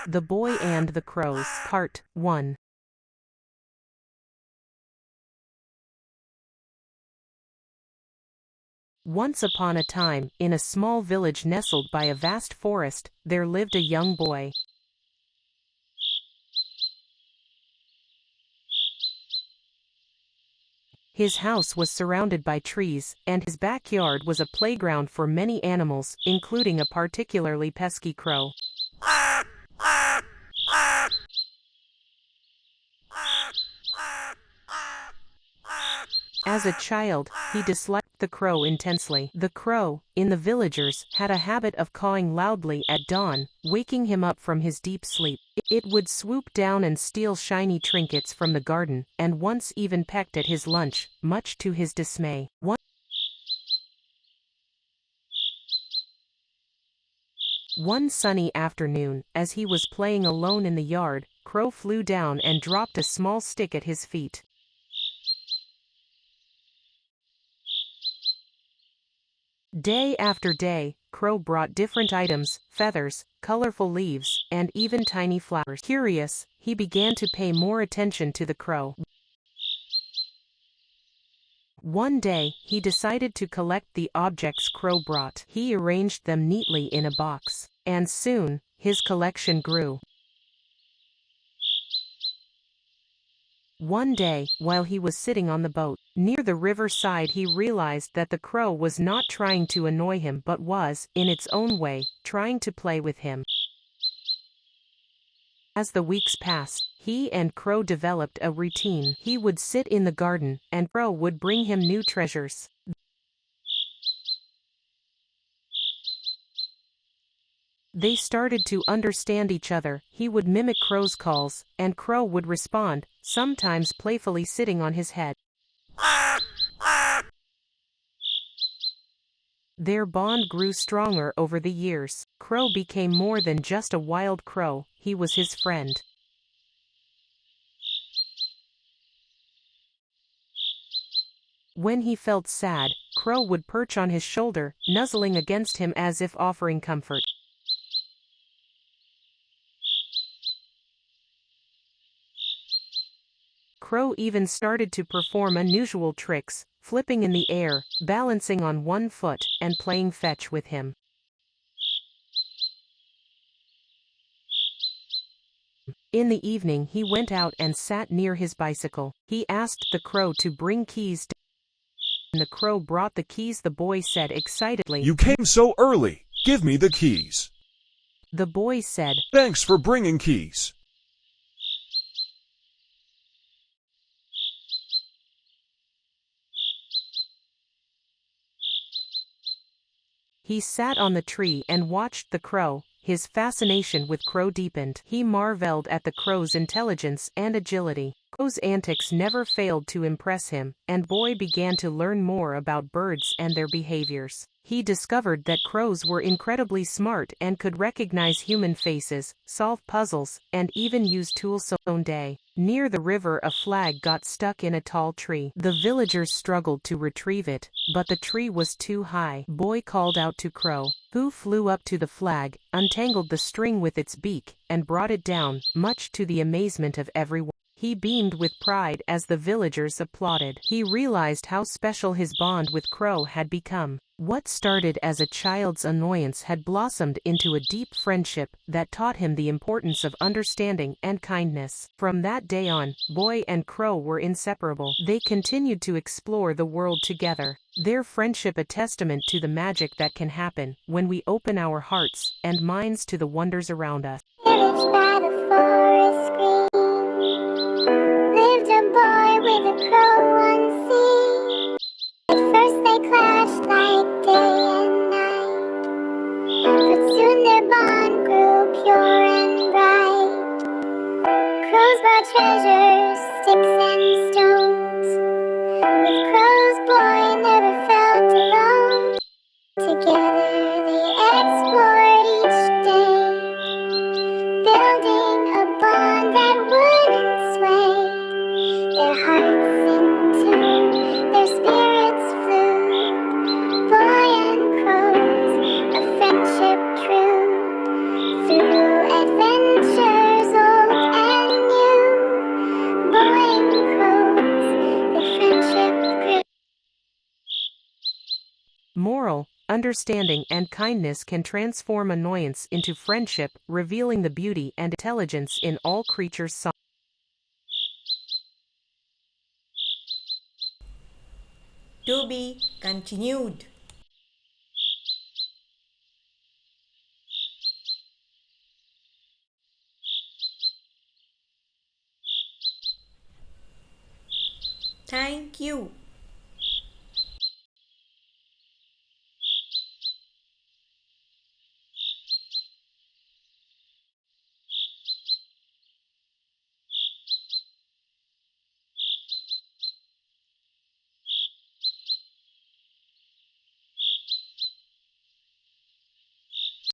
The Boy and the Crows, Part 1. Once upon a time, in a small village nestled by a vast forest, there lived a young boy. His house was surrounded by trees, and his backyard was a playground for many animals, including a particularly pesky crow. As a child, he disliked the crow intensely. The crow, in the villagers, had a habit of cawing loudly at dawn, waking him up from his deep sleep. It would swoop down and steal shiny trinkets from the garden, and once even pecked at his lunch, much to his dismay. One sunny afternoon, as he was playing alone in the yard, Crow flew down and dropped a small stick at his feet. Day after day, Crow brought different items, feathers, colorful leaves, and even tiny flowers. Curious, he began to pay more attention to the crow. One day, he decided to collect the objects Crow brought. He arranged them neatly in a box, and soon, his collection grew. One day, while he was sitting on the boat, near the riverside, he realized that the crow was not trying to annoy him but was, in its own way, trying to play with him. As the weeks passed, he and Crow developed a routine. He would sit in the garden, and Crow would bring him new treasures. They started to understand each other. He would mimic Crow's calls, and Crow would respond, sometimes playfully sitting on his head. Their bond grew stronger over the years. Crow became more than just a wild crow, he was his friend. When he felt sad, Crow would perch on his shoulder, nuzzling against him as if offering comfort. Crow even started to perform unusual tricks, flipping in the air, balancing on one foot, and playing fetch with him. In the evening he went out and sat near his bicycle. He asked the crow to bring keys and the crow brought the keys. The boy said excitedly, "You came so early. Give me the keys." The boy said, "Thanks for bringing keys." He sat on the tree and watched the crow. His fascination with Crow deepened. He marveled at the crow's intelligence and agility. Crow's antics never failed to impress him, and Boy began to learn more about birds and their behaviors. He discovered that crows were incredibly smart and could recognize human faces, solve puzzles, and even use tools. One day, near the river, a flag got stuck in a tall tree. The villagers struggled to retrieve it, but the tree was too high. Boy called out to Crow, who flew up to the flag, untangled the string with its beak, and brought it down, much to the amazement of everyone. He beamed with pride as the villagers applauded. He realized how special his bond with Crow had become. What started as a child's annoyance had blossomed into a deep friendship that taught him the importance of understanding and kindness. From that day on, Boy and Crow were inseparable. They continued to explore the world together. Their friendship a testament to the magic that can happen when we open our hearts and minds to the wonders around us. Village by the forest green lived a boy with a crow unseen. At first they clashed like day and night, but soon their bond grew pure and bright. Crows brought treasures, sticks and stones. With Crow's Boy never felt alone. Together they explored each day, building a bond that wouldn't sway. Their hearts in tune, their spirits flew. Boy and Crows, a friendship true. Through adventure understanding and kindness can transform annoyance into friendship, revealing the beauty and intelligence in all creatures. To be continued. Thank you.